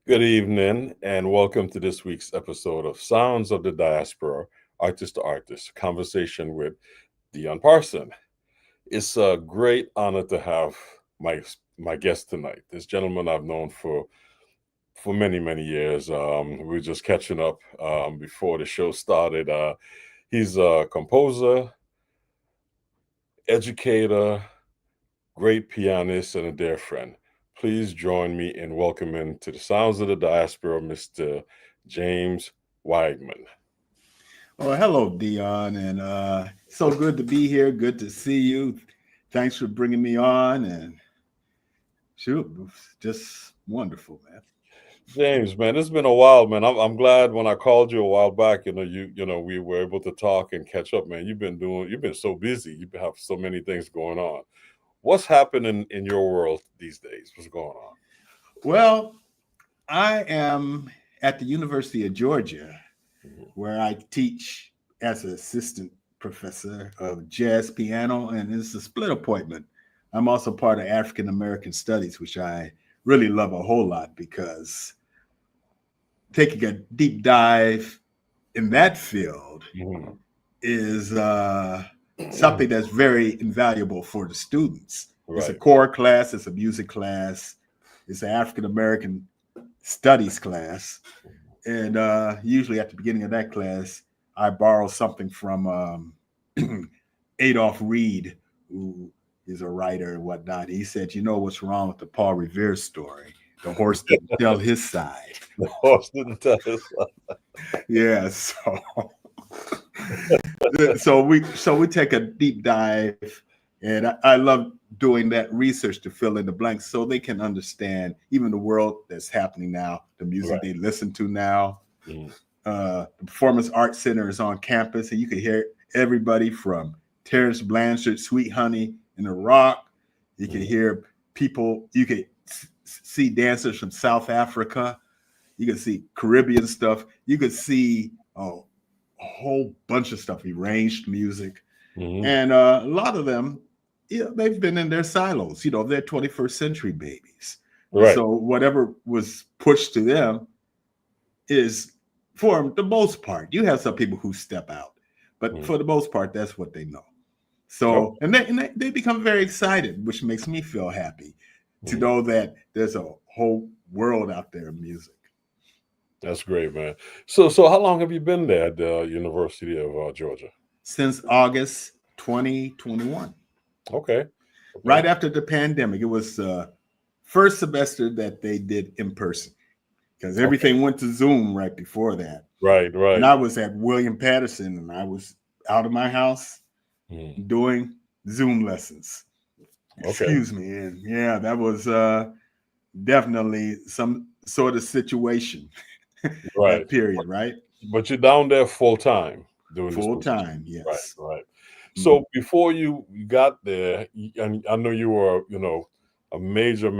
Good evening, and welcome to this week's episode of Sounds of the Diaspora, Artist to Artist, conversation with Dion Parson. It's a great honor to have my guest tonight. This gentleman I've known for many years. We were just catching up before the show started. He's a composer, educator, great pianist, and a dear friend. Please join me in welcoming to the Sounds of the Diaspora, Mr. James Weidman. Well, hello, Dion, and so good to be here. Good to see you. Thanks for bringing me on, and shoot, just wonderful, man. James, man, it's been a while, man. I'm glad when I called you a while back, we were able to talk and catch up, man. You've been so busy. You have so many things going on. What's happening in your world these days? What's going on? Well, I am at the University of Georgia, where I teach as an assistant professor of jazz piano, and it's a split appointment. I'm also part of African American Studies, which I really love a whole lot because taking a deep dive in that field is something that's very invaluable for the students. Right. It's a core class, it's a music class, it's an African American Studies class. And usually at the beginning of that class, I borrow something from Adolph Reed, who is a writer and whatnot. He said, you know what's wrong with the Paul Revere story? The horse didn't tell his side. The horse didn't tell his side. Yeah, so we take a deep dive, and I love doing that research to fill in the blanks so they can understand even the world that's happening now, the music they listen to now. The Performance Arts Center is on campus, and you can hear everybody from Terrence Blanchard, Sweet Honey in the Rock. You can hear people, you can see dancers from South Africa. You can see Caribbean stuff. You can see a whole bunch of stuff, arranged music. And a lot of them, they've been in their silos. They're 21st century babies. Right. So whatever was pushed to them is, for the most part, you have some people who step out, but for the most part, that's what they know. So, and they become very excited, which makes me feel happy to know that there's a whole world out there of music. That's great, man. So how long have you been there at the University of Georgia? Since August 2021. Okay. Right after the pandemic. It was the first semester that they did in person because everything went to Zoom right before that. Right. And I was at William Patterson, and I was out of my house doing Zoom lessons. Excuse me. And yeah, that was definitely some sort of situation. That period, right? But you're down there full time doing full time, yes. Right. So before you got there, and I know you were, a major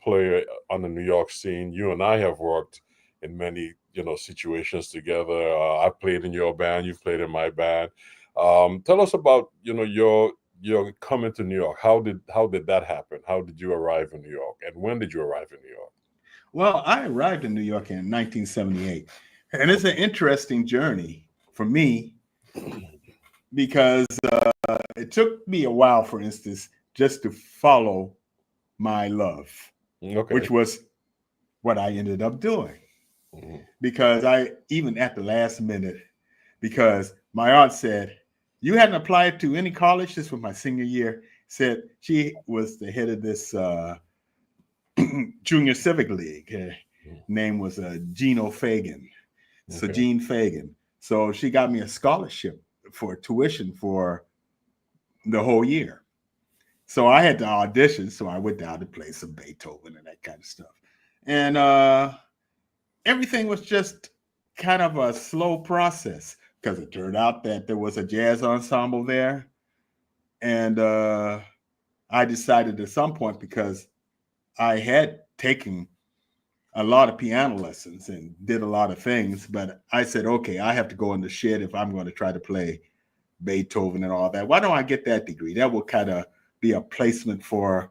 player on the New York scene. You and I have worked in many, situations together. I played in your band, you played in my band. Tell us about, your coming to New York. How did that happen? How did you arrive in New York, and when did you arrive in New York? Well, I arrived in New York in 1978, and it's an interesting journey for me because it took me a while, for instance, just to follow my love, which was what I ended up doing. Because even at the last minute, because my aunt said, you hadn't applied to any college. This was my senior year. Said she was the head of this Junior Civic League. Name was Gino Fagan. So Okay. Jean Fagan. So she got me a scholarship for tuition for the whole year. So I had to audition. So I went down to play some Beethoven and that kind of stuff. And everything was just kind of a slow process because it turned out that there was a jazz ensemble there. And I decided at some point, because I had taken a lot of piano lessons and did a lot of things, but I said, okay, I have to go in the shed if I'm going to try to play Beethoven and all that. Why don't I get that degree? That will kind of be a placement for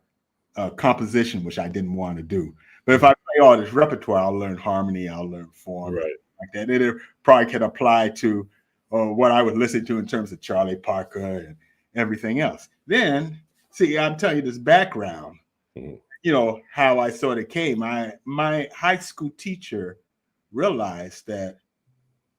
composition, which I didn't want to do. But if I play all this repertoire, I'll learn harmony, I'll learn form, Right. like that. And it probably can apply to what I would listen to in terms of Charlie Parker and everything else. Then, see, I'm telling you this background, you know, how I sort of came. My high school teacher realized that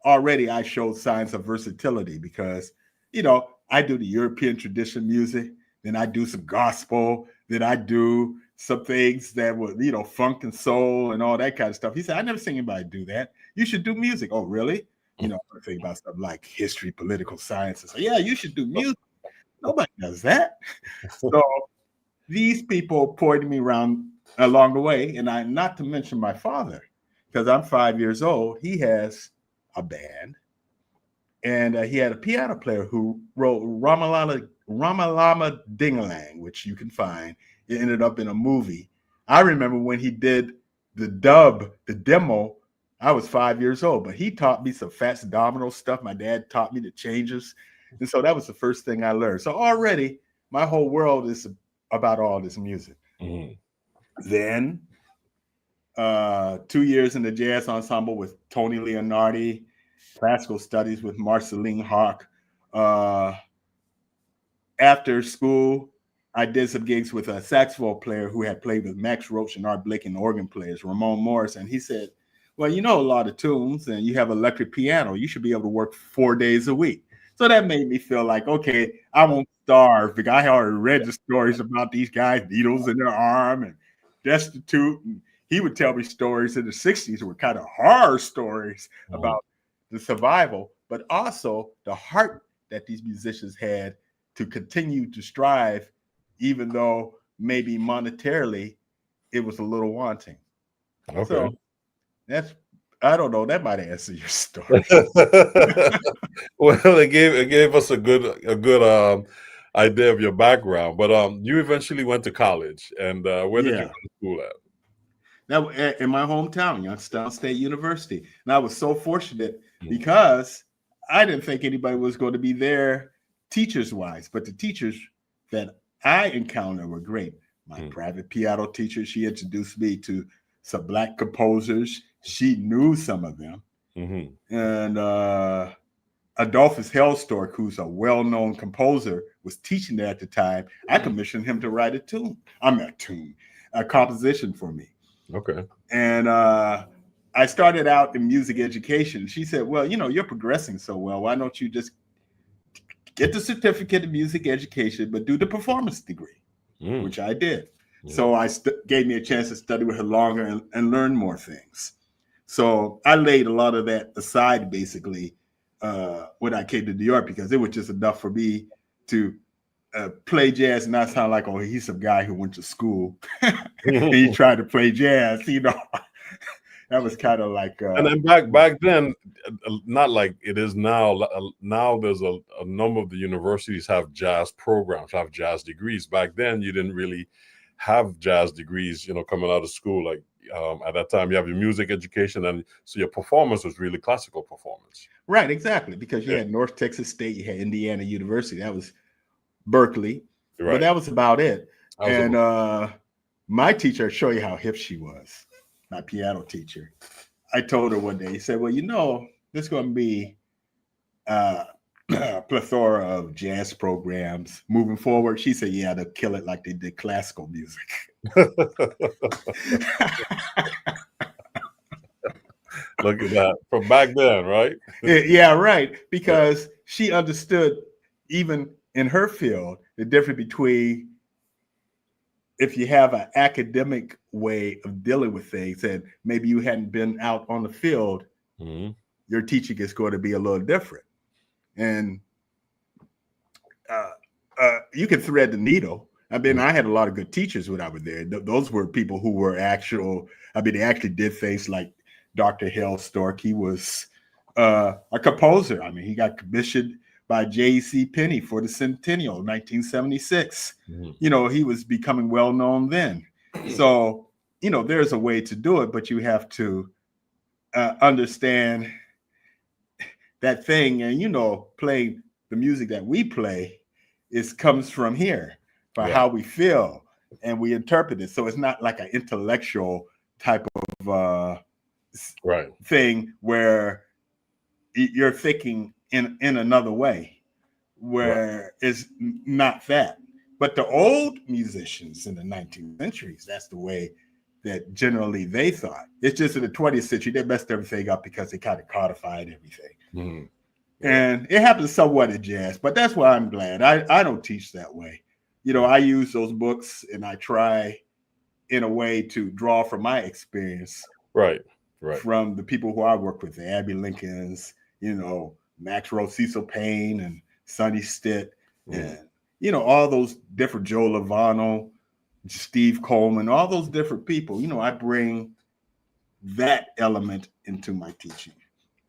already I showed signs of versatility because, you know, I do the European tradition music, then I do some gospel, then I do some things that were, you know, funk and soul and all that kind of stuff. He said, I never seen anybody do that. You should do music. Oh, really? You know, I think about stuff like history, political sciences. So, yeah, you should do music. Nobody does that. So these people pointed me around along the way, and I, not to mention my father, because I'm 5 years old. He has a band, and he had a piano player who wrote Ramalama Dingalang, which you can find. It ended up in a movie. I remember when he did the demo. I was 5 years old, but he taught me some Fats Domino stuff. My dad taught me the changes, and so that was the first thing I learned. So already, my whole world is about all this music. Then 2 years in the jazz ensemble with Tony Leonardi, classical studies with Marceline Hawk. After school, I did some gigs with a saxophone player who had played with Max Roach and Art Blake and organ players, Ramon Morris. And he said, well, you know a lot of tunes and you have electric piano. You should be able to work 4 days a week. So that made me feel like, okay, I won't starve because I already read the stories about these guys, needles in their arm and destitute. And he would tell me stories in the 60s were kind of horror stories about the survival, but also the heart that these musicians had to continue to strive, even though maybe monetarily it was a little wanting. Okay. So that's, I don't know, that might answer your story. Well, it gave us a good idea of your background. But you eventually went to college, and where did you go to school at? Now, in my hometown, Youngstown State University. And I was so fortunate because I didn't think anybody was going to be there teachers-wise, but the teachers that I encountered were great. My private piano teacher, she introduced me to some Black composers. She knew some of them. And Adolphus Hellstork, who's a well-known composer, was teaching there at the time. I commissioned him to write a composition for me. Okay. And I started out in music education. She said, well, you know, you're progressing so well. Why don't you just get the certificate in music education, but do the performance degree, which I did. So I gave me a chance to study with her longer and learn more things. So I laid a lot of that aside, basically, when I came to New York, because it was just enough for me to play jazz and not sound like, oh, he's some guy who went to school and he tried to play jazz, you know. That was kind of like and then back then, not like it is now. Now there's a number of the universities have jazz programs, have jazz degrees. Back then, you didn't really have jazz degrees, you know, coming out of school. Like at that time, you have your music education, and so your performance was really classical performance. Right, exactly, because you had North Texas State, you had Indiana University, that was Berkeley, but that was about it. And my teacher, I'll show you how hip she was. My piano teacher, I told her one day, he said, well, you know, there's going to be a plethora of jazz programs moving forward. She said, yeah, they'll kill it like they did classical music. Look at that. From back then, right? Yeah, right. Because she understood, even in her field, the difference between if you have an academic way of dealing with things, and maybe you hadn't been out on the field, your teaching is going to be a little different. And you can thread the needle. I mean, I had a lot of good teachers when I was there. Those were people who were actual. I mean, they actually did things like Dr. Hale Stork. He was a composer. I mean, he got commissioned by J.C. Penney for the Centennial, 1976. You know, he was becoming well known then. So, you know, there's a way to do it, but you have to understand that thing. And, you know, playing the music that we play comes from here, by how we feel and we interpret it. So it's not like an intellectual type of thing where you're thinking in another way, where it's not that. But the old musicians in the 19th centuries, that's the way that generally they thought. It's just in the 20th century, they messed everything up because they kind of codified everything. And it happens somewhat in jazz, but that's why I'm glad. I don't teach that way. You know, I use those books and I try in a way to draw from my experience. From the people who I work with, the Abbey Lincolns, you know, Maxwell Cecil Payne and Sonny Stitt, and, you know, all those different Joe Lovano, Steve Coleman, all those different people. You know, I bring that element into my teaching.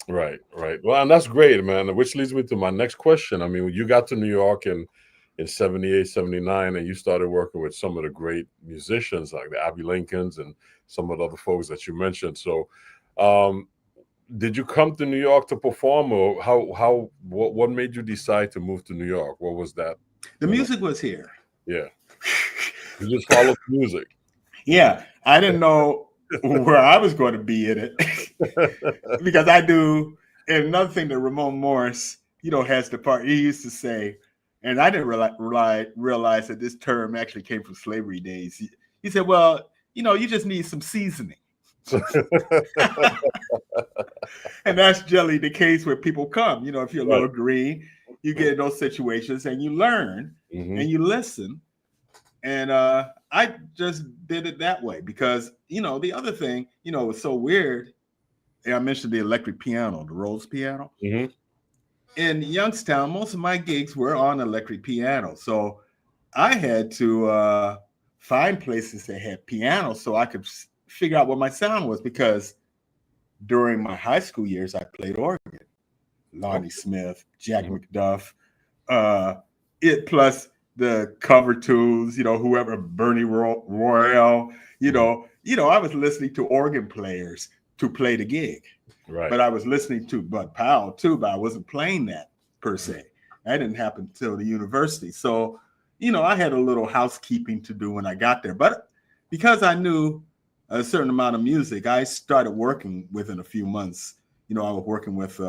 Right. Well, and that's great, man, which leads me to my next question. I mean, when you got to New York in 78, 79, and you started working with some of the great musicians like the Abbey Lincolns and some of the other folks that you mentioned. So did you come to New York to perform, or what made you decide to move to New York? What was that? The music was here. Yeah. You just followed the music. Yeah. I didn't know where I was going to be in it because I do. And another thing that Ramon Morris, you know, has the part, he used to say, and I didn't realize that this term actually came from slavery days. He said, well, you know, you just need some seasoning. And that's generally the case where people come. You know, if you're a little green, you get in those situations and you learn and you listen. And I just did it that way because, you know, the other thing, you know, was so weird. I mentioned the electric piano, the Rhodes piano. In Youngstown, most of my gigs were on electric piano. So I had to find places that had piano so I could figure out what my sound was, because during my high school years, I played organ. Lonnie Smith, Jack McDuff, plus the cover tunes, you know, whoever, Bernie Royale, you know, I was listening to organ players to play the gig. But I was listening to Bud Powell too, but I wasn't playing that per se. That didn't happen until the university. So, you know, I had a little housekeeping to do when I got there. But because I knew a certain amount of music, I started working within a few months. You know, I was working with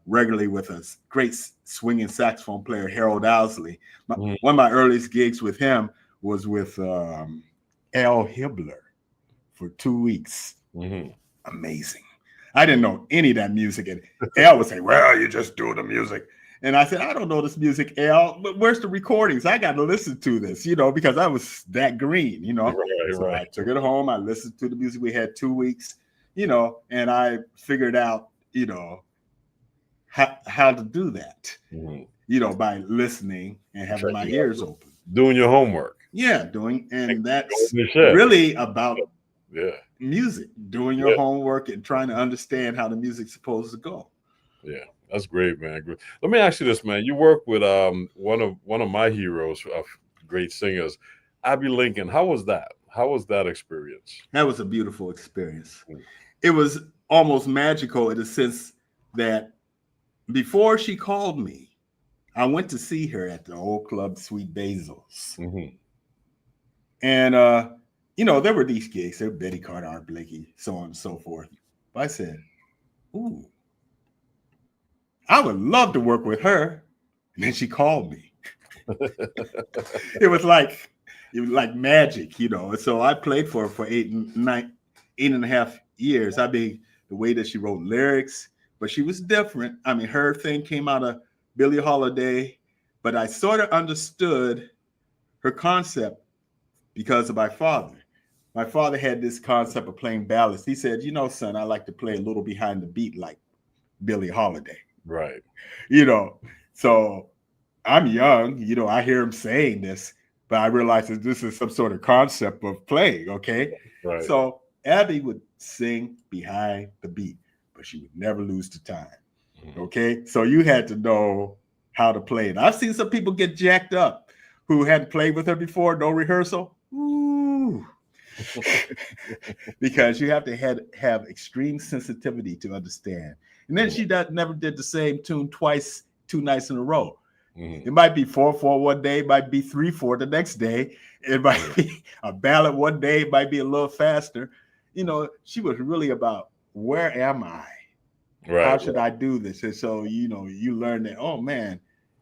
regularly with a great swinging saxophone player, Harold Owsley. One of my earliest gigs with him was with Al Hibbler for 2 weeks. Amazing. I didn't know any of that music. And Al would say, well, you just do the music. And I said, I don't know this music, Al, but where's the recordings? I got to listen to this, you know, because I was that green, you know. So I took it home. I listened to the music. We had 2 weeks, you know, and I figured out, you know, how to do that, you know, by listening and having my ears open. Doing your homework. Yeah, and that's really about music, doing your homework and trying to understand how the music's supposed to go. Yeah, that's great, man. Let me ask you this, man. You work with one of my heroes of great singers, Abbey Lincoln. How was that? How was that experience? That was a beautiful experience. It was almost magical in the sense that before she called me, I went to see her at the old club, Sweet Basil's. And you know, there were these gigs. There were Betty Carter, Art Blakey, so on and so forth. But I said, ooh, I would love to work with her. And then she called me. It was like magic, you know. And so I played for her for 8.5 years. I mean, the way that she wrote lyrics, but she was different. I mean, her thing came out of Billie Holiday, but I sort of understood her concept because of my father. My father had this concept of playing ballads. He said, you know, son, I like to play a little behind the beat like Billie Holiday. Right. You know, so I'm young, you know, I hear him saying this, but I realize that this is some sort of concept of playing, okay? Right. So Abby would sing behind the beat, but she would never lose the time, okay? So you had to know how to play it. I've seen some people get jacked up who hadn't played with her before, no rehearsal. Ooh. Because you have to have extreme sensitivity to understand. And then she never did the same tune twice, 2 nights in a row. It might be 4/4 one day, it might be 3/4 the next day. It might be a ballad one day, it might be a little faster. You know, she was really about where am I? Right. How should I do this? And so, you know, you learn that, oh man,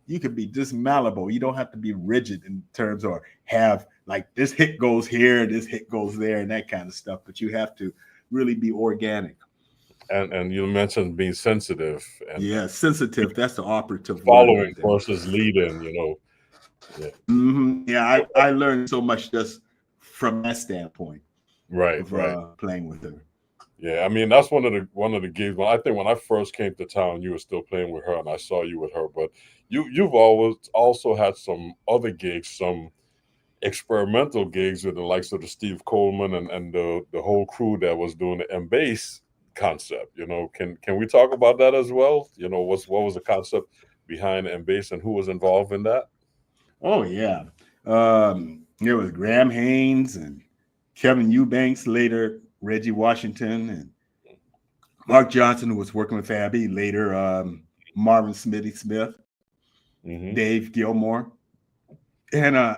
you could be just malleable. You don't have to be rigid in terms or have like this hit goes here, this hit goes there, and that kind of stuff. But you have to really be organic. And you mentioned being sensitive. And yeah, sensitive. That's the operative following word. versus leading, you know. Yeah, yeah. I learned so much just from that standpoint. Right, of playing with her. Yeah, I mean that's one of the gigs. When I first came to town, you were still playing with her, and I saw you with her. But you've always also had some other gigs, some experimental gigs with the likes of the Steve Coleman and the whole crew that was doing the bass concept. You know, can we talk about that as well? You know, what was the concept behind bass and who was involved in that? Oh yeah, there was Graham Haynes and Kevin Eubanks, later Reggie Washington, and Mark Johnson, who was working with Abbey, later Marvin Smitty Smith, Dave Gilmore, and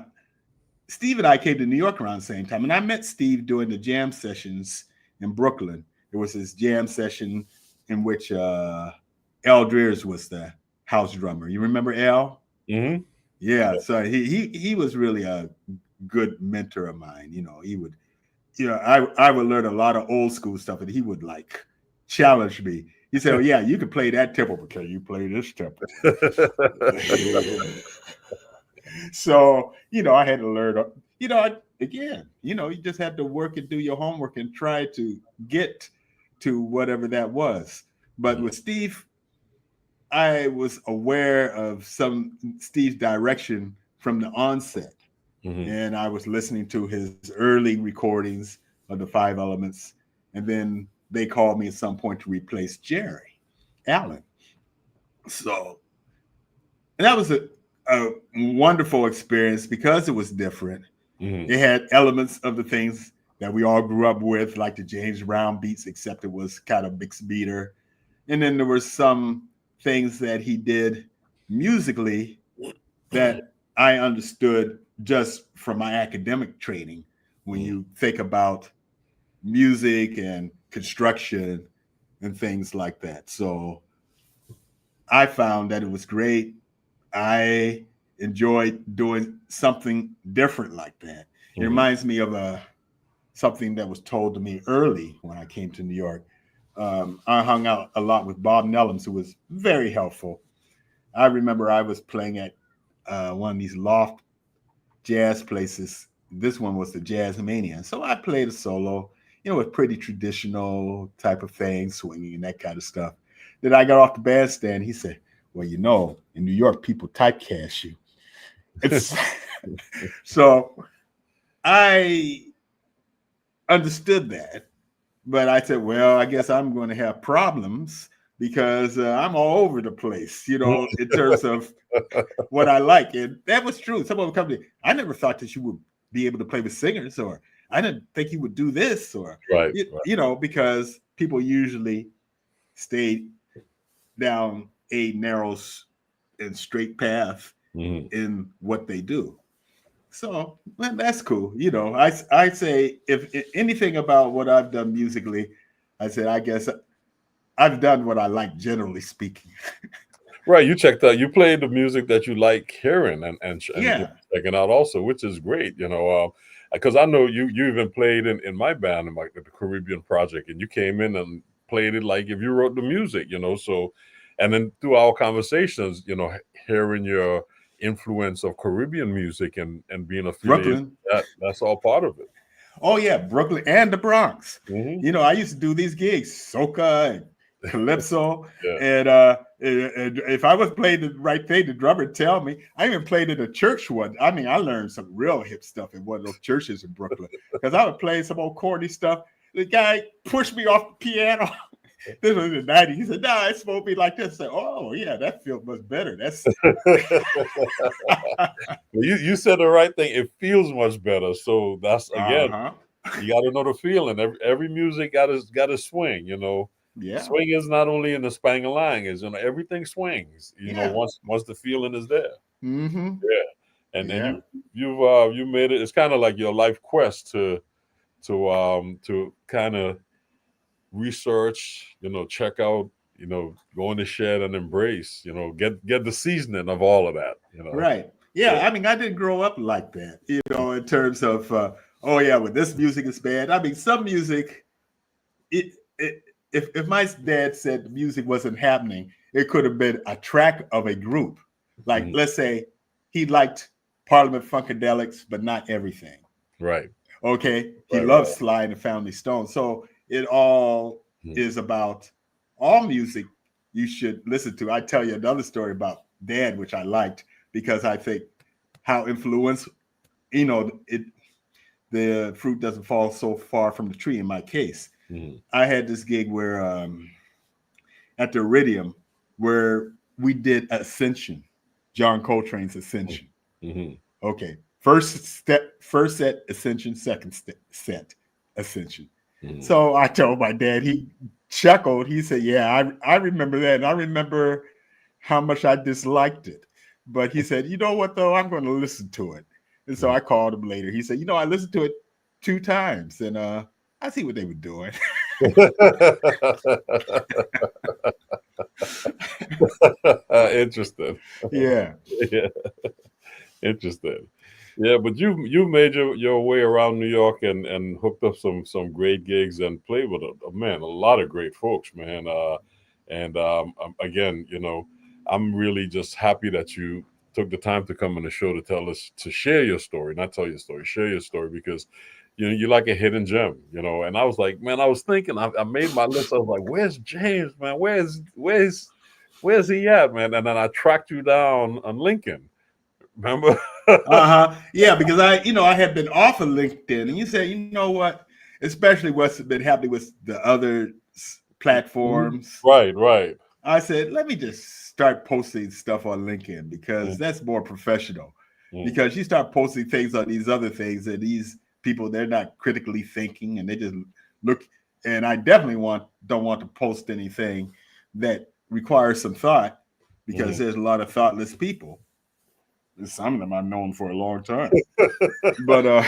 Steve and I came to New York around the same time, and I met Steve during the jam sessions in Brooklyn. It was his jam session in which Al Dreers was the house drummer. You remember Al? Mm-hmm. Yeah, so he was really a good mentor of mine. You know, he would, you know, I would learn a lot of old school stuff, and he would like challenge me. He said, "Oh yeah, you can play that tempo, but can you play this tempo?" So, you know, I had to learn, you know, again, you know, you just had to work and do your homework and try to get to whatever that was. But with Steve, I was aware of some Steve's direction from the onset. And I was listening to his early recordings of the 5 Elements. And then they called me at some point to replace Jerry Allen. So, and that was a wonderful experience because it was different. It had elements of the things that we all grew up with, like the James Brown beats, except it was kind of mixed meter. And then there were some things that he did musically that I understood just from my academic training. When you think about music and construction and things like that. So I found that it was great. I enjoyed doing something different like that. It reminds me of something that was told to me early when I came to New York. I hung out a lot with Bob Nellums, who was very helpful. I remember I was playing at one of these loft jazz places. This one was the Jazz Mania. So I played a solo, you know, with pretty traditional type of thing, swinging and that kind of stuff. Then I got off the bandstand. He said, "Well, you know, in New York, people typecast you." So I understood that, but I said, well, I guess I'm going to have problems because I'm all over the place, you know, in terms of what I like. And that was true. Someone would come to me, I never thought that you would be able to play with singers, or I didn't think you would do this, or, you know, because people usually stay down a narrow and straight path in what they do. So, well, that's cool. You know, I say if anything about what I've done musically, I said, I guess I've done what I like, generally speaking. Right. You checked out, you played the music that you like hearing and checking out also, which is great, you know, because I know you even played in my band, in the Caribbean Project, and you came in and played it like if you wrote the music, you know, so, and then through our conversations, you know, hearing your influence of Caribbean music and being affiliated Brooklyn. with that's all part of it. Oh yeah, Brooklyn and the Bronx. Mm-hmm. You know, I used to do these gigs, soca and calypso, Yeah. and if I was playing the right thing, the drummer would tell me. I even played in a church one. I mean, I learned some real hip stuff in one of those churches in Brooklyn because I would play some old corny stuff. The guy pushed me off the piano. This was in the 90s. He said, "No, it's supposed to be like this." I said, "Oh yeah, that feels much better." That's you said the right thing. It feels much better. So that's again, you got to know the feeling. Every music got to swing. You know, yeah. Swing is not only in the spang-a-lang, is everything swings. You know, once the feeling is there. Mm-hmm. Yeah, and then you made it. It's kind of like your life quest to kind of research, check out, go in the shed and embrace, get the seasoning of all of that, Right. Yeah. I mean, I didn't grow up like that, in terms of, well, this music is bad. I mean, some music, if my dad said the music wasn't happening, it could have been a track of a group. Like, let's say he liked Parliament Funkadelics, but not everything. Right. Okay. He loves Sly and the Family Stone. So it all is about all music you should listen to. I tell you another story about Dad, which I liked because I think how influence, the fruit doesn't fall so far from the tree in my case. I had this gig where at the Iridium where we did Ascension, John Coltrane's Ascension. Okay. First set Ascension, second set Ascension. So I told my dad, he chuckled. He said, "Yeah, I remember that. And I remember how much I disliked it." But he said, "You know what, though? I'm going to listen to it." And so I called him later. He said, "I listened to it 2 times and I see what they were doing." Interesting. Yeah. Interesting. Yeah, but you made your way around New York and hooked up some great gigs and played with a lot of great folks, man. Again, I'm really just happy that you took the time to come on the show to share your story, not tell your story, share your story, because you're like a hidden gem, And I was like, man, I was thinking, I made my list. I was like, where's James, man? Where's he at, man? And then I tracked you down on LinkedIn. Remember? Yeah, because I had been off of LinkedIn, and you said, you know what, especially what's been happening with the other platforms. Right. I said, let me just start posting stuff on LinkedIn because that's more professional. Because you start posting things on these other things, and these people, they're not critically thinking, and they just look. And I definitely don't want to post anything that requires some thought, because there's a lot of thoughtless people. Some of them I've known for a long time. But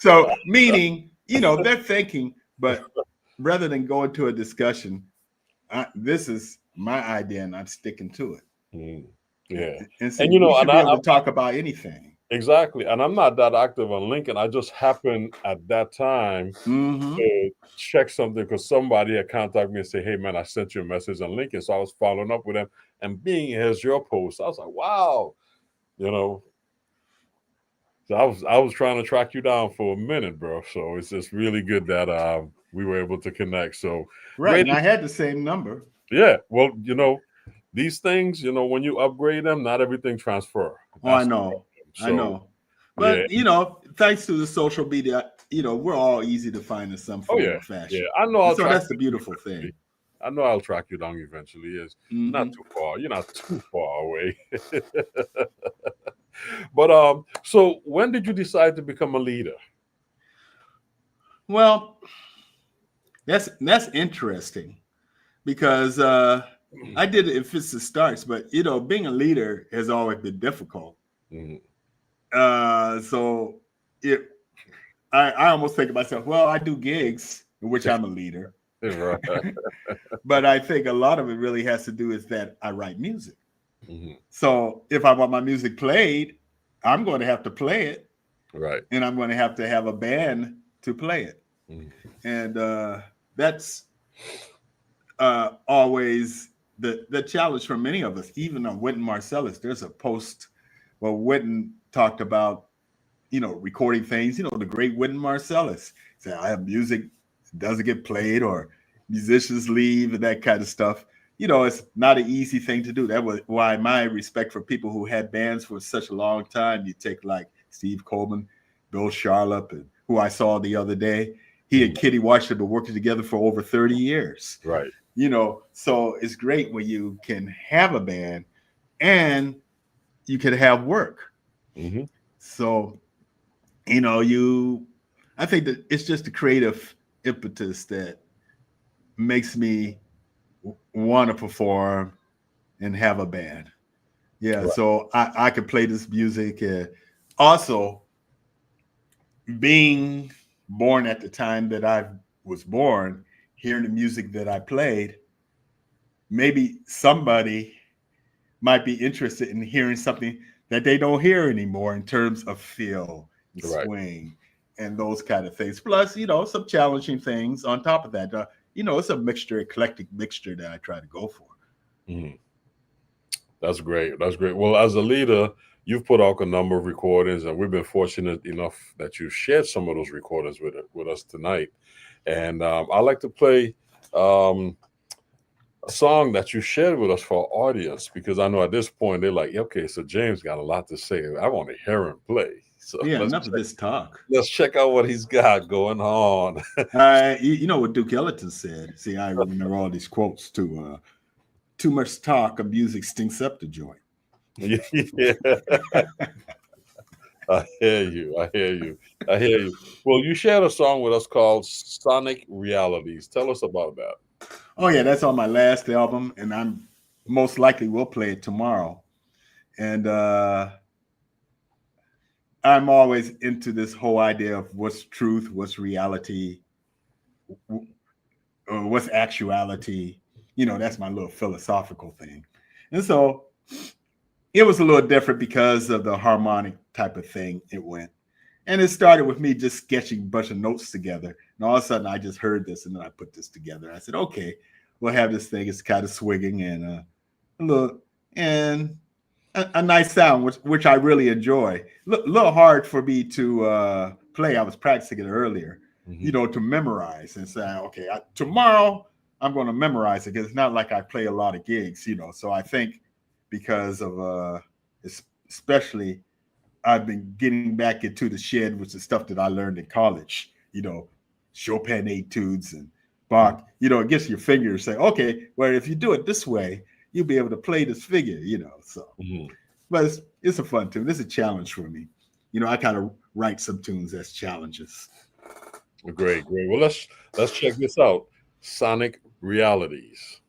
so meaning, they're thinking, but rather than go into a discussion, this is my idea and I'm sticking to it. Yeah. And so we should be able to talk about anything. Exactly. And I'm not that active on LinkedIn. I just happened at that time to check something because somebody had contacted me and say, "Hey man, I sent you a message on LinkedIn." So I was following up with them, and being here's your post, I was like, wow, So I was trying to track you down for a minute, bro. So it's just really good that we were able to connect. So right. And I had the same number. Yeah. Well, these things, when you upgrade them, not everything transfer. I know. So, I know. But thanks to the social media, we're all easy to find in some form or fashion. Yeah, I know. So that's the beautiful thing. I know I'll track you down eventually. It's not too far. You're not too far away. But so when did you decide to become a leader? Well, that's interesting because I did it in fits and starts, but being a leader has always been difficult. So I almost think to myself, well, I do gigs in which I'm a leader. But I think a lot of it really has to do with that I write music. So if I want my music played, I'm going to have to play it. Right. And I'm going to have a band to play it. And that's always the challenge for many of us, even on Wynton Marsalis, there's a post where Wynton talked about, recording things, the great Wynton Marsalis. Say, I have music doesn't get played or musicians leave and that kind of stuff. It's not an easy thing to do. That was why my respect for people who had bands for such a long time. You take like Steve Coleman, Bill Charlap, and who I saw the other day. He and Kitty Watch have been working together for over 30 years. Right. So it's great when you can have a band and you can have work. Mm-hmm. So, I think that it's just the creative impetus that makes me want to perform and have a band. Yeah. Right. So I can play this music. Also, being born at the time that I was born, hearing the music that I played, maybe somebody might be interested in hearing something that they don't hear anymore in terms of feel, and right. swing, and those kind of things. Plus, some challenging things on top of that. It's a eclectic mixture that I try to go for. Mm-hmm. That's great. That's great. Well, as a leader, you've put out a number of recordings, and we've been fortunate enough that you shared some of those recordings with us tonight. And I like to play a song that you shared with us for our audience, because I know at this point they're like, okay, so James got a lot to say. I want to hear him play. So yeah, enough of this talk. Let's check out what he's got going on. You know what Duke Ellington said. See, I remember all these quotes too. Too much talk of music stinks up the joint. Yeah. I hear you. Well, you shared a song with us called Sonic Realities. Tell us about that. Oh, yeah, that's on my last album, and I'm most likely will play it tomorrow. And I'm always into this whole idea of what's truth, what's reality, what's actuality. That's my little philosophical thing. And so it was a little different because of the harmonic type of thing it went. And it started with me just sketching a bunch of notes together. And all of a sudden I just heard this and then I put this together. I said, okay, we'll have this thing. It's kind of swinging and a nice sound, which I really enjoy. A little hard for me to play. I was practicing it earlier, to memorize and say, okay, tomorrow I'm going to memorize it, because it's not like I play a lot of gigs, So I think because of especially I've been getting back into the shed with the stuff that I learned in college, Chopin etudes and Bach, it gets your fingers say, okay, well, if you do it this way, you'll be able to play this figure, so. But it's a fun tune. It's a challenge for me. I kind of write some tunes as challenges. Great. Well, let's check this out. Sonic Realities.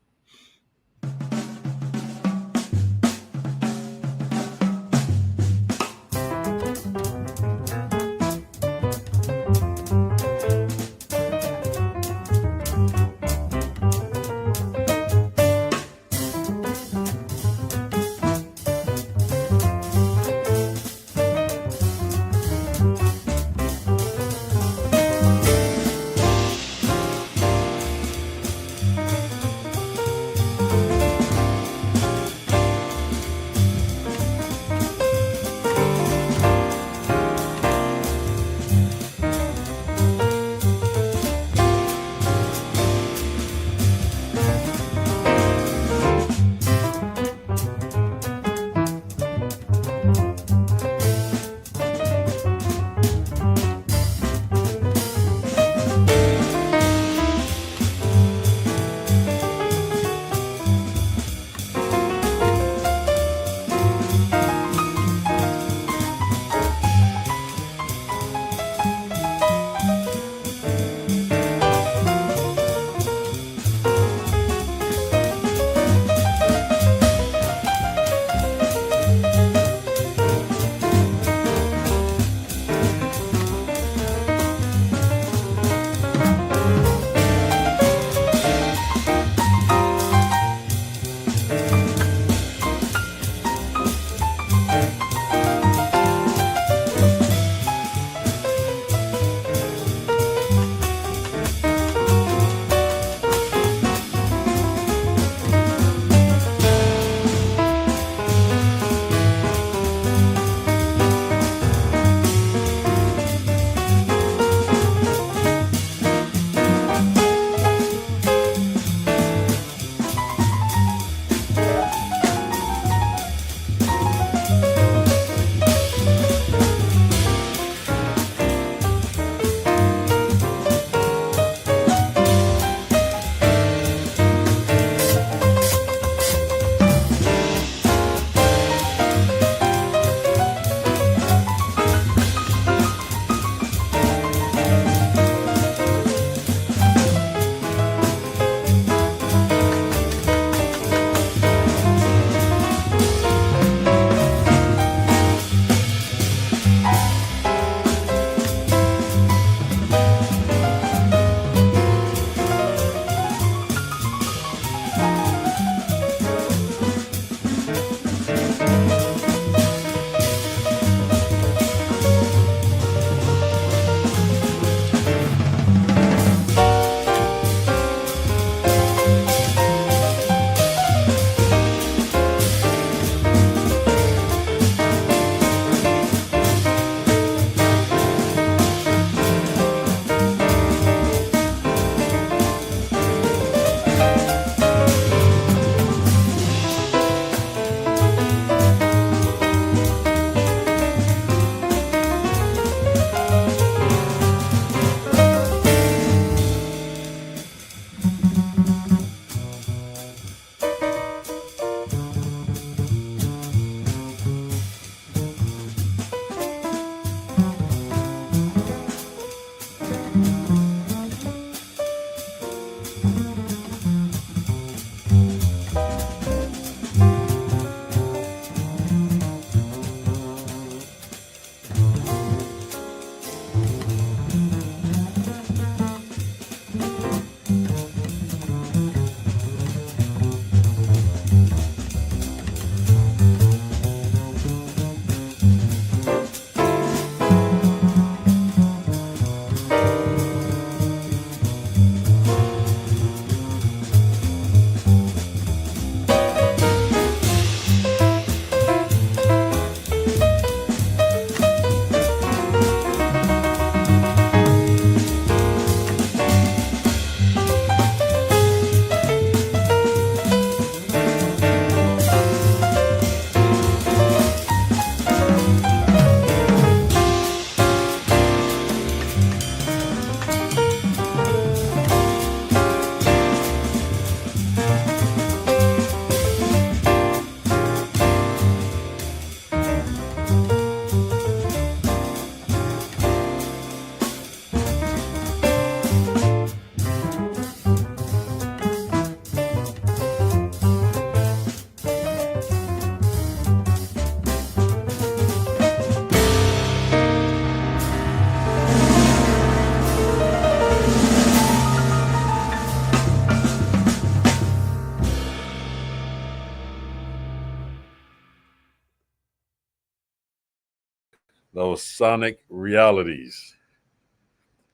That was Sonic Realities.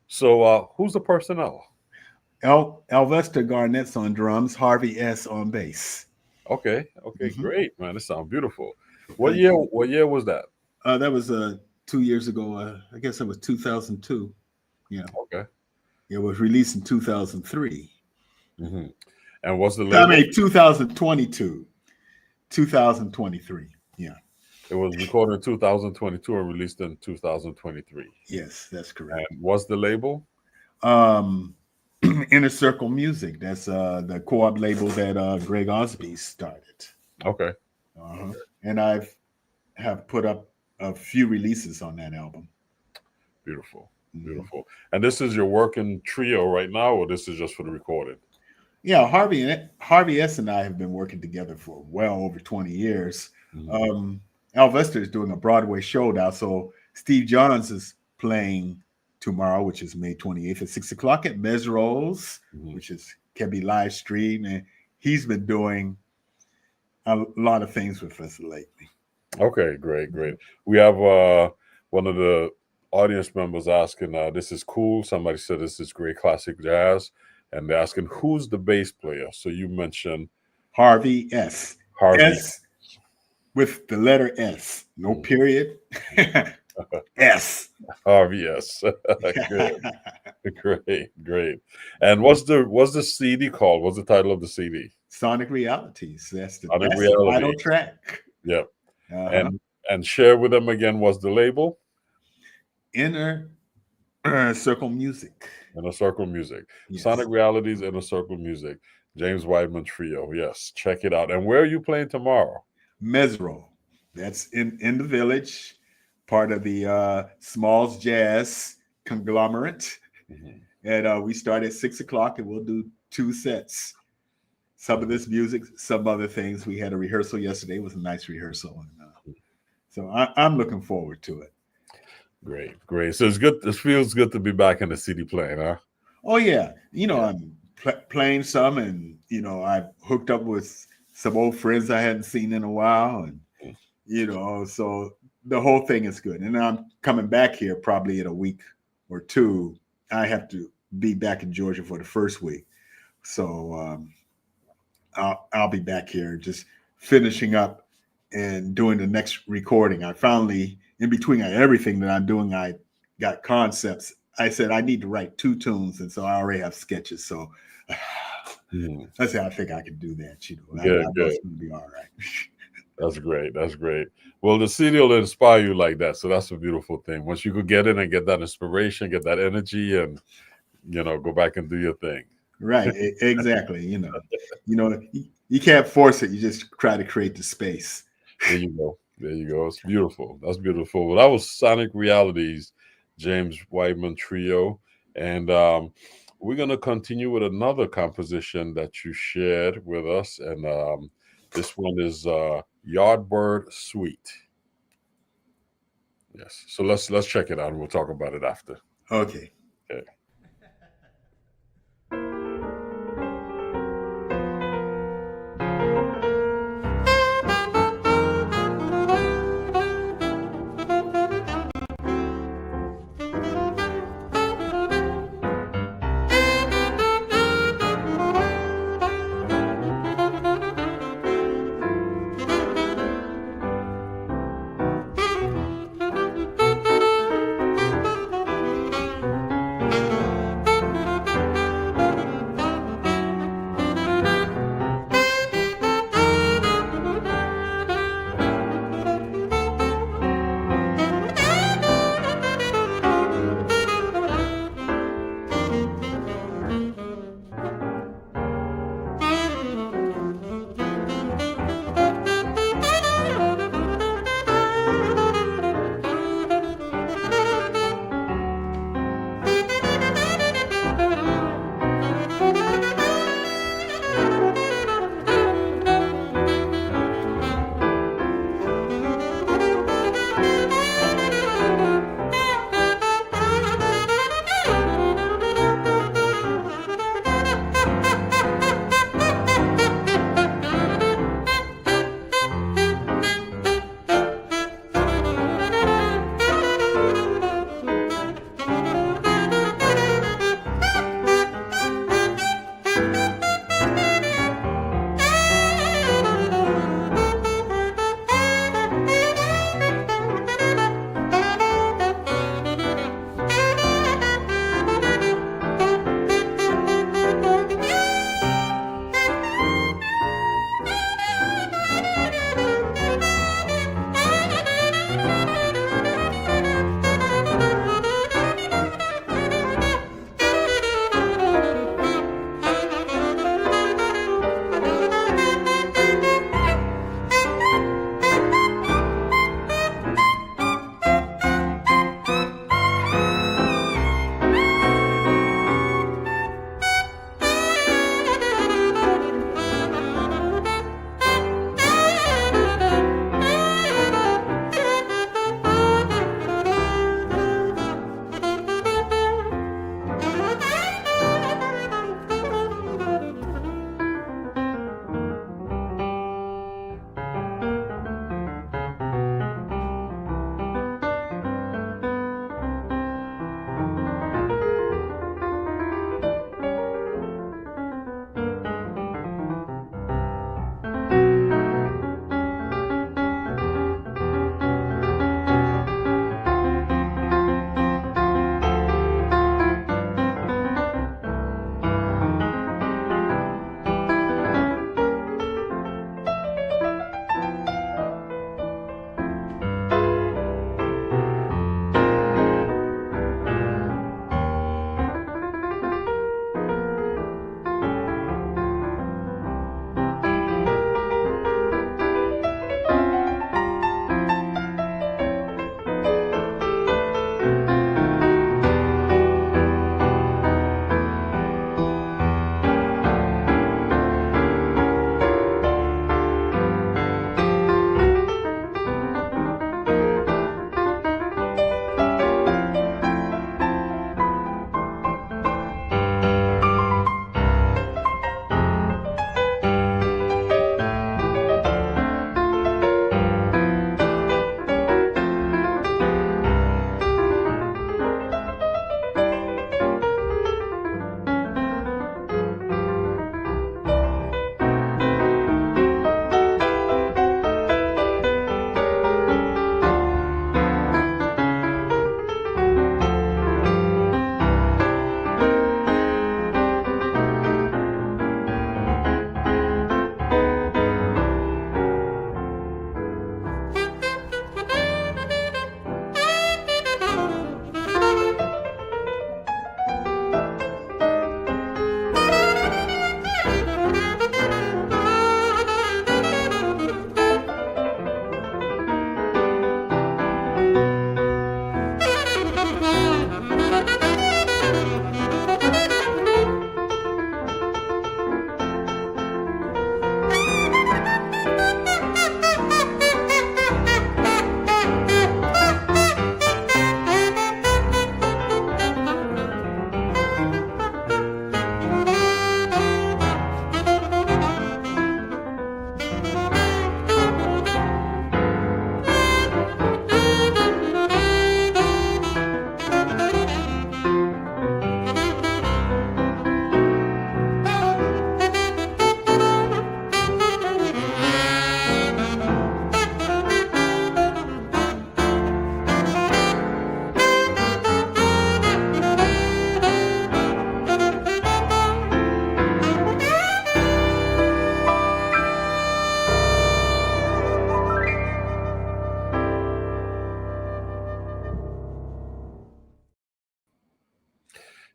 So who's the personnel? Alvester Garnett's on drums, Harvie S on bass. Okay, great, man. This sounds beautiful. What Thank year? you. What year was that? That was 2 years ago. I guess it was 2002. Yeah. Okay. It was released in 2003. Mm-hmm. And what's the I label? mean, 2022, 2023. Yeah. It was recorded in 2022 and released in 2023. Yes, that's correct. And what's the label? Inner Circle Music. That's the co-op label that Greg Osby started. Okay. And have put up a few releases on that album. Beautiful. Beautiful. And this is your working trio right now, or this is just for the recording? Yeah, Harvie S and I have been working together for well over 20 years. Alvester is doing a Broadway show now, so Steve Johns is playing tomorrow, which is May 28th at 6 o'clock at Mesrose, which can be live streamed, and he's been doing a lot of things with us lately. Okay, great. We have one of the audience members asking, this is cool. Somebody said this is great classic jazz, and they're asking, who's the bass player? So you mentioned Harvie S. Harvie S with the letter S, no period. S. Harvie S. Great. And what's the CD called? What's the title of the CD? Sonic Realities. That's the title track. Yep. And share with them again. What's the label? Inner Circle Music. Inner Circle Music. Yes. Sonic Realities, Inner Circle Music. James Weidman Trio. Yes, check it out. And where are you playing tomorrow? Mesro. That's in the Village, part of the Smalls Jazz conglomerate. And we start at 6 o'clock, and we'll do 2 sets. Some of this music, some other things. We had a rehearsal yesterday. It was a nice rehearsal. And, so I'm looking forward to it. Great. So it's good. It feels good to be back in the city playing, huh? Oh, yeah. I'm playing some, and, I've hooked up with some old friends I hadn't seen in a while. And, so the whole thing is good. And I'm coming back here probably in a week or two. I have to be back in Georgia for the first week. So I'll be back here just finishing up and doing the next recording. I finally, in between everything that I'm doing, I got concepts. I said I need to write 2 tunes, and so I already have sketches. So I said I think I can do that. I know it's going to be all right. That's great. Well, the CD will inspire you like that, so that's a beautiful thing. Once you could get in and get that inspiration, get that energy, and go back and do your thing. Right, exactly. You can't force it. You just try to create the space. There you go. It's beautiful. That's beautiful. Well, that was Sonic Realities, James Weidman Trio. And we're going to continue with another composition that you shared with us. And this one is Yardbird Suite. Yes. So let's check it out, and we'll talk about it after. Okay.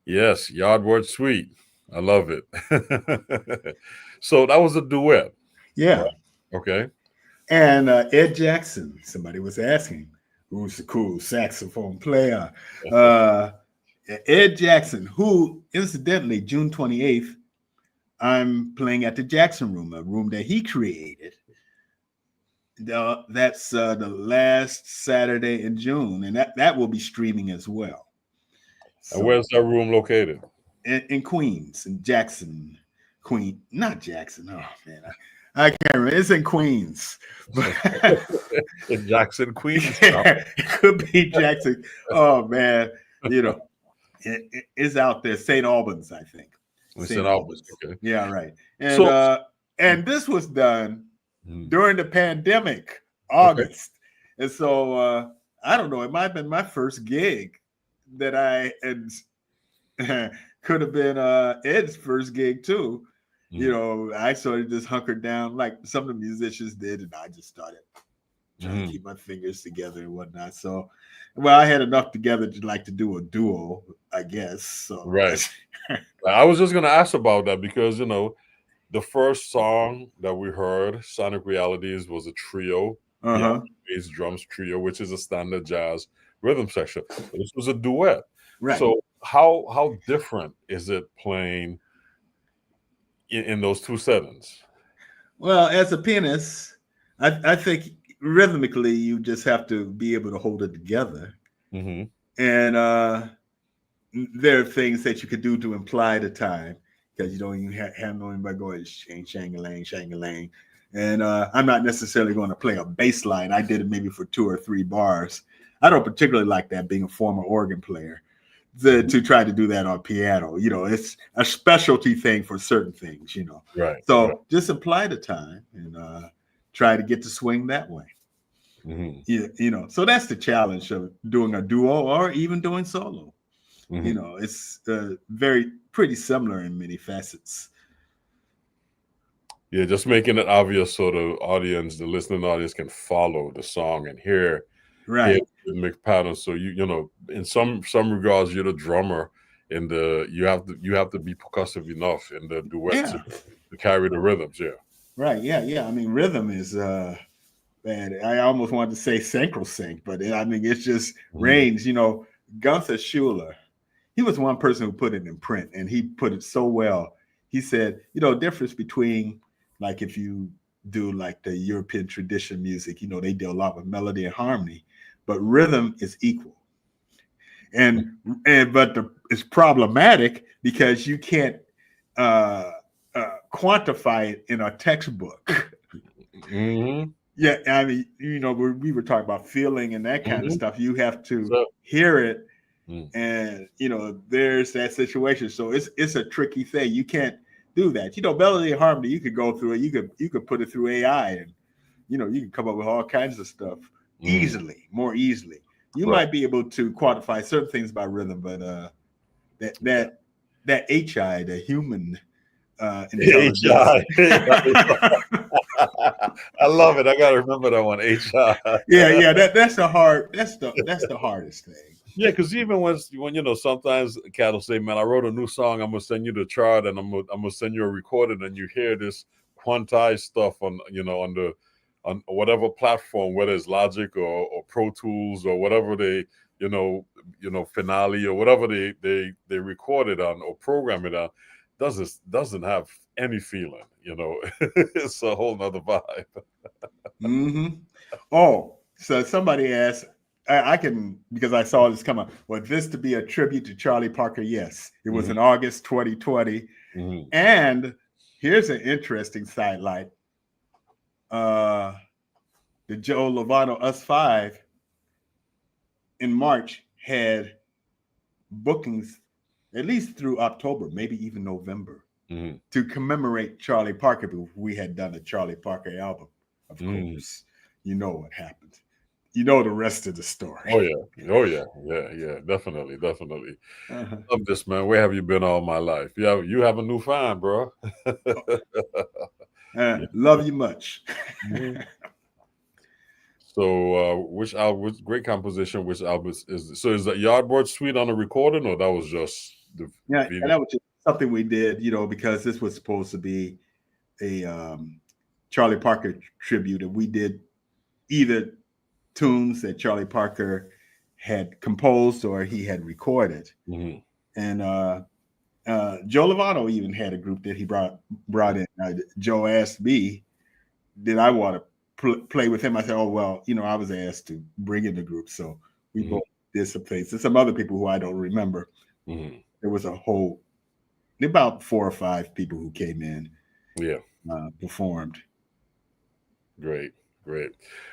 Yes, Yardboard Suite. I love it. So that was a duet. Yeah. Right. Okay. And Ed Jackson, somebody was asking, who's the cool saxophone player? Uh, Ed Jackson, who incidentally, June 28th, I'm playing at the Jackson Room, a room that he created. That's the last Saturday in June, and that will be streaming as well. And So, where's that room located? in Queens, in Jackson, not Jackson. Oh man, I can't remember. It's in Queens, In Jackson, Queens. it could be Jackson. Oh man, it's out there, St. Albans, I think. St. Albans. Okay. Yeah, right. And So, and this was done during the pandemic, okay. August, and so I don't know. It might have been my first gig that I had. Could have been Ed's first gig too. I sort of just hunkered down like some of the musicians did, and I just started trying to keep my fingers together and whatnot. So, well, I had enough together to do a duo, I guess. So. Right. I was just going to ask about that because, the first song that we heard, Sonic Realities, was a trio, bass drums trio, which is a standard jazz rhythm section. But this was a duet. Right. So how different is it playing in those two settings? Well, as a pianist, I think rhythmically you just have to be able to hold it together. Mm-hmm. And there are things that you could do to imply the time because you don't even handle it by going shang-a-lang, shang-a-lang. And I'm not necessarily going to play a bass line. I did it maybe for 2 or 3 bars. I don't particularly like that, being a former organ player, to try to do that on piano. It's a specialty thing for certain things, Right. So right. just apply the time and try to get the swing that way. Mm-hmm. So that's the challenge of doing a duo or even doing solo. Mm-hmm. It's pretty similar in many facets. Yeah, just making it obvious so the listening audience can follow the song and hear Right. the rhythmic pattern. So in some regards, you're the drummer, and you have to be percussive enough in the duet to carry the rhythms. Yeah. Right. Yeah. I mean, rhythm is man. I almost wanted to say sync, but it's just range. Gunther Schuller, he was one person who put it in print, and he put it so well. He said, difference between, like, if you do like the European tradition music, they deal a lot with melody and harmony, but rhythm is equal. But it's problematic because you can't quantify it in a textbook. Mm-hmm. Yeah, I mean, we were talking about feeling and that kind of stuff. You have to hear it, and there's that situation. So it's a tricky thing. You can't do that. Melody and harmony, you could go through it. You could put it through AI, and you can come up with all kinds of stuff more easily. You might be able to quantify certain things by rhythm, but that HI, the human intelligence. I love it. I gotta remember that one. HI. Yeah. That's the hardest thing. Yeah, because even when sometimes cat will say, "Man, I wrote a new song. I'm gonna send you the chart, and I'm gonna send you a recording," and you hear this quantized stuff on on whatever platform, whether it's Logic or Pro Tools or whatever they Finale or whatever they record it on or program it on, doesn't have any feeling. It's a whole nother vibe. Oh, so somebody asked, I can, because I saw this come up, was this to be a tribute to Charlie Parker? Yes, it was in August 2020. And here's an interesting sidelight. The Joe Lovano Us Five in March had bookings at least through October, maybe even November, to commemorate Charlie Parker. We had done a Charlie Parker album, of course. You know what happened. You know the rest of the story. Oh yeah, definitely. Love this, man. Where have you been all my life? You have a new find, bro. Love you much. So, which album? Great composition. Which album is that Yardboard Suite on the recording, or that was just Yeah, video. and that was just something we did, because this was supposed to be a Charlie Parker tribute, and we did either tunes that Charlie Parker had composed or he had recorded. Mhm. And Joe Lovano even had a group that he brought in. Joe asked me, did I want to play with him? I said, oh, well, I was asked to bring in the group. So we both did some things. And some other people who I don't remember. There was about 4 or 5 people who came in. Yeah. Performed. Great.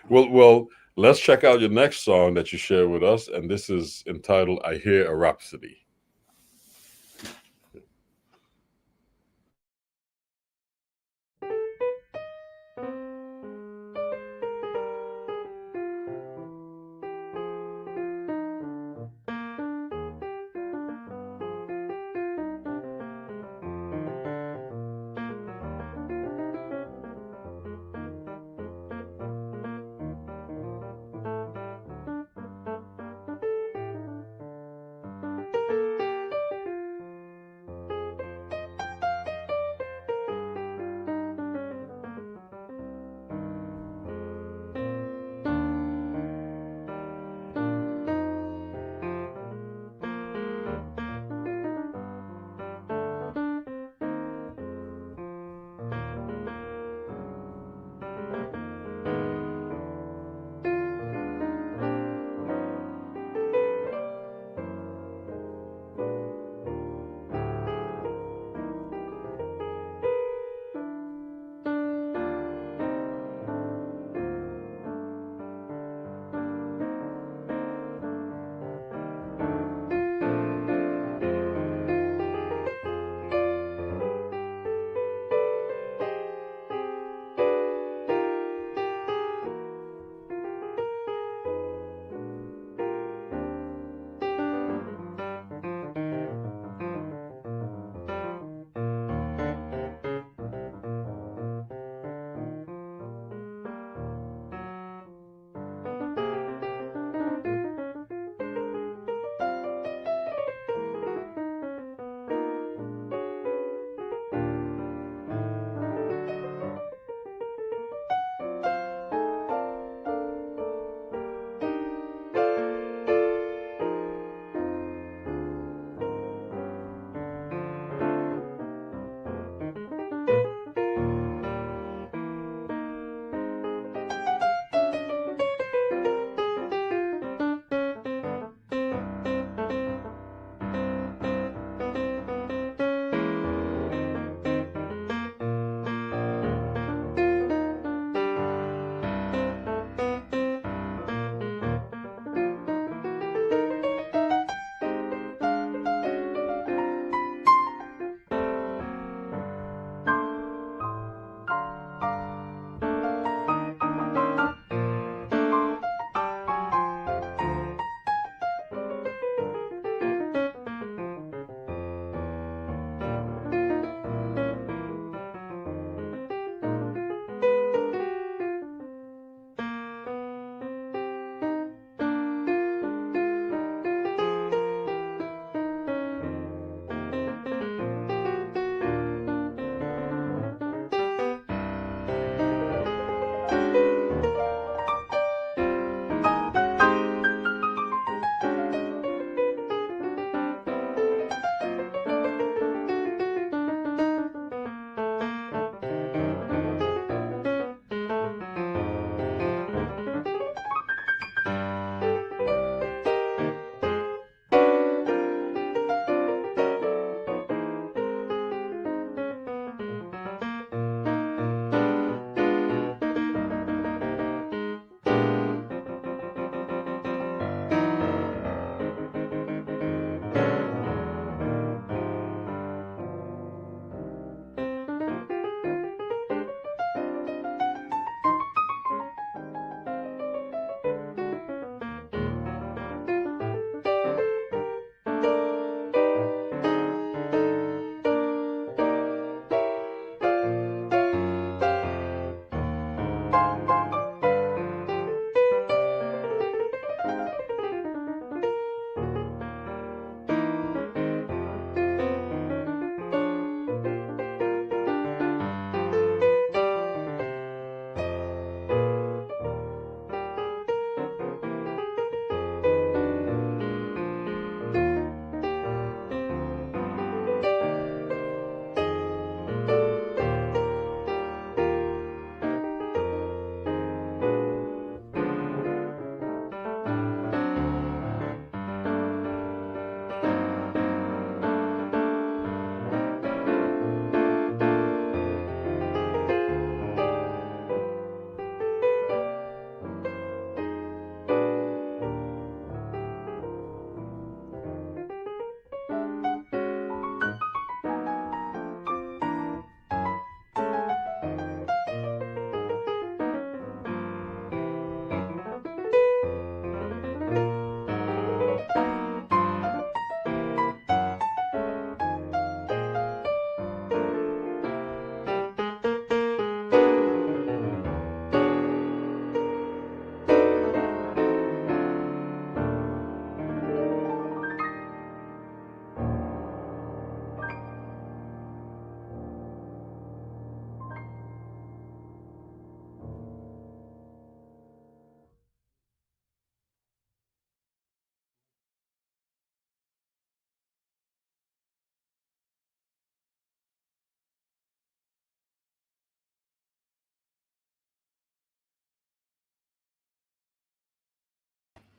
Well, let's check out your next song that you share with us. And this is entitled I Hear a Rhapsody.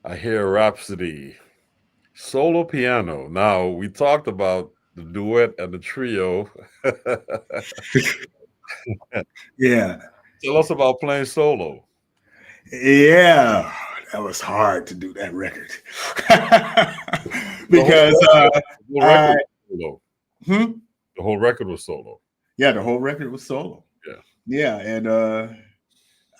I hear Rhapsody. Solo piano. Now, we talked about the duet and the trio. Yeah. Tell us about playing solo. Yeah. That was hard to do that record. Because the whole record was solo. Hmm? The whole record was solo. Yeah, the whole record was solo. Yeah. Yeah. And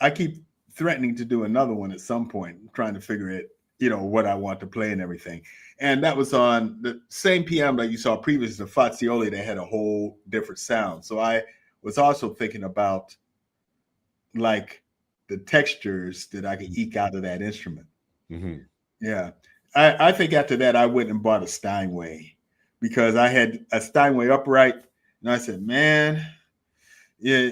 I keep threatening to do another one at some point, trying to figure it, what I want to play and everything. And that was on the same piano that you saw previous to Fazioli that had a whole different sound. So I was also thinking about like the textures that I could eke out of that instrument. Mm-hmm. Yeah. I think after that, I went and bought a Steinway because I had a Steinway upright. And I said, man, yeah,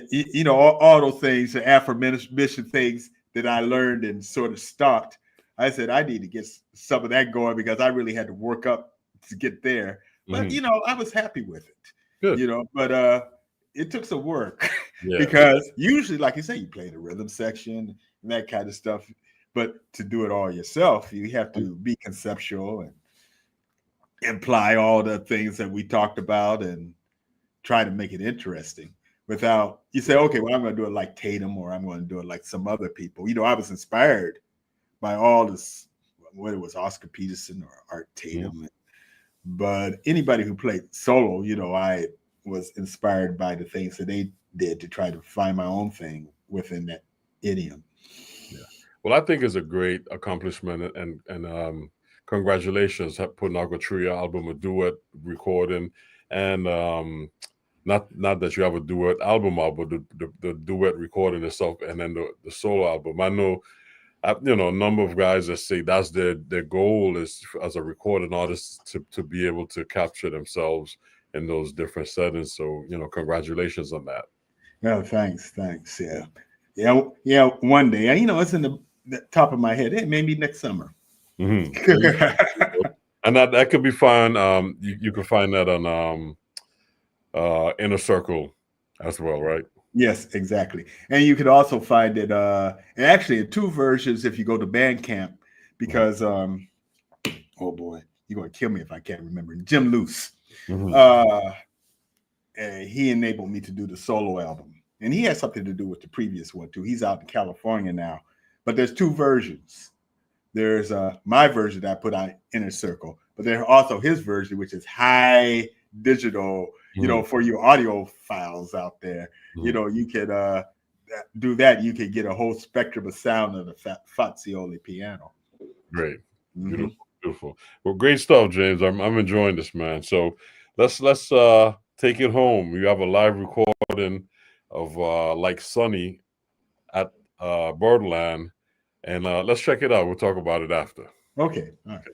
all those things, the aforementioned things that I learned and sort of stopped. I said, I need to get some of that going because I really had to work up to get there. But, I was happy with it, Good. But it took some work because usually, like you say, you play the rhythm section and that kind of stuff. But to do it all yourself, you have to be conceptual and imply all the things that we talked about and try to make it interesting without you say, okay, well, I'm going to do it like Tatum or I'm going to do it like some other people. I was inspired by all this, whether it was Oscar Peterson or Art Tatum. But anybody who played solo, I was inspired by the things that they did to try to find my own thing within that idiom. Yeah. Well, I think it's a great accomplishment and congratulations putting out a trio album, a duet recording, and not that you have a duet album out, but the duet recording itself, and then the solo album. I know, a number of guys that say that's their goal is as a recording artist to be able to capture themselves in those different settings. So, congratulations on that. Well, thanks. Yeah. One day, it's in the top of my head. Hey, maybe next summer. Mm-hmm. And that could be fine. You can find that on Inner Circle as well, right? Yes, exactly. And you could also find it actually in two versions if you go to Bandcamp, because oh boy, you're gonna kill me if I can't remember. Jim Luce. Mm-hmm. He enabled me to do the solo album. And he has something to do with the previous one too. He's out in California now. But there's two versions. There's my version that I put on Inner Circle, but there's also his version, which is high digital, for your audio files out there. You could do that. You could get a whole spectrum of sound of the Fazioli piano. Great. Beautiful. Well, great stuff, James. I'm enjoying this, man. So let's take it home. You have a live recording of Like Sunny at Birdland, and let's check it out. We'll talk about it after. Okay. All right.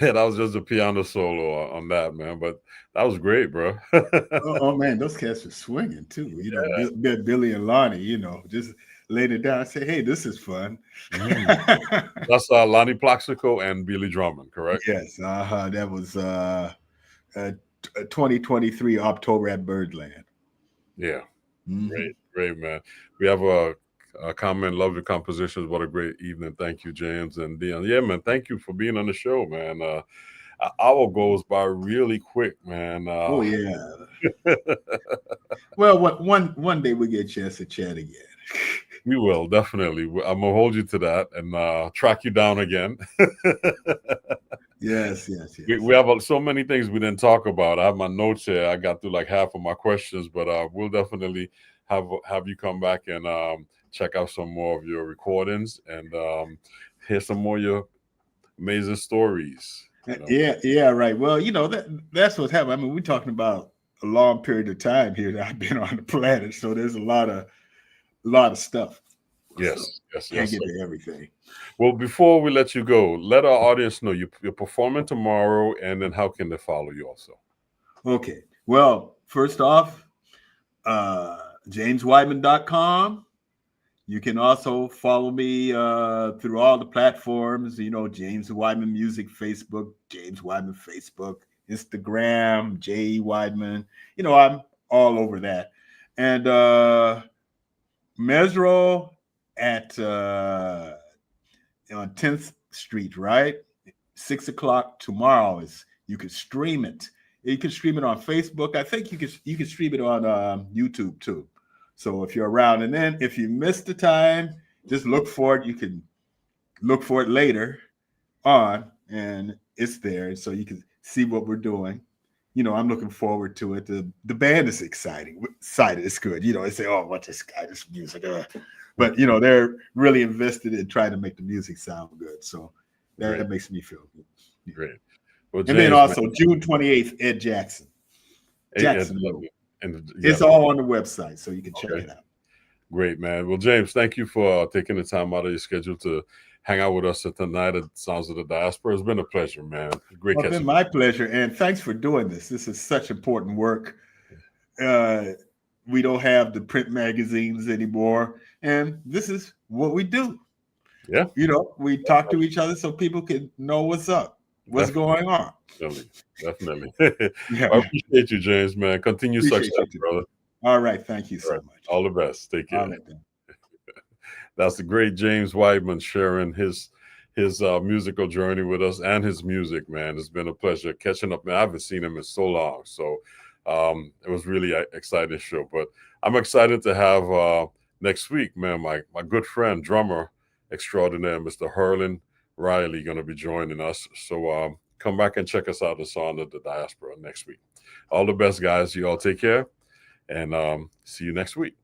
that was just a piano solo on that, man. But that was great, bro. Oh, man, those cats are swinging too. You know, Billy and Lonnie, you know, just laid it down and say, hey, this is fun. That's Lonnie Plaxico and Billy Drummond, correct? Yes. That was 2023 October at Birdland. Yeah. Great, man. We have a comment, love the compositions. What a great evening. Thank you, James and Dion. Yeah, man. Thank you for being on the show, man. Hour goes by really quick, man. Oh yeah. Well, one day we get a chance to chat again. We will, definitely. I'm gonna hold you to that and track you down again. Yes. We have so many things we didn't talk about. I have my notes here. I got through like half of my questions, but we'll definitely have you come back and check out some more of your recordings and hear some more of your amazing stories. You know? Yeah, right. Well, you know, that's what's happening. I mean, we're talking about a long period of time here that I've been on the planet, so there's a lot of stuff. Yes. Can't get to everything. Well, before we let you go, let our audience know you're performing tomorrow, and then how can they follow you also? Okay. Well, first off, JamesWeidman.com. You can also follow me through all the platforms, you know, James Weidman Music, Facebook, James Weidman Facebook, Instagram, J. Weidman. You know, I'm all over that. And Mesro at on 10th Street, right? 6 o'clock tomorrow you can stream it. You can stream it on Facebook. I think you can stream it on YouTube too. So if you're around, and then if you miss the time, just look for it. You can look for it later on, and it's there, so you can see what we're doing. You know, I'm looking forward to it. The band is excited. It's good. You know, they say, "Oh, what's this guy? This music?" But you know, they're really invested in trying to make the music sound good. So that makes me feel good. Great. Well, James, and then also June 28th, Ed Jackson. And it's all on the website, so you can check it out. Great, man. Well, James, thank you for taking the time out of your schedule to hang out with us tonight at Sounds of the Diaspora. It's been a pleasure, man. Great. It's been my pleasure, and thanks for doing this. This is such important work. We don't have the print magazines anymore, and this is what we do. Yeah. You know, we talk to each other so people can know what's up, what's going on. Definitely. I appreciate you, James, man. Continue success, brother. All right. Thank you so much. All the best. Take care. All right, then. That's the great James Weidman sharing his musical journey with us and his music, man. It's been a pleasure catching up, man. I haven't seen him in so long. So it was really an exciting show. But I'm excited to have next week, man, my good friend, drummer extraordinaire, Mr. Herlin Riley, going to be joining us. So come back and check us out at Sound of the Diaspora next week. All the best, guys. You all take care, and see you next week.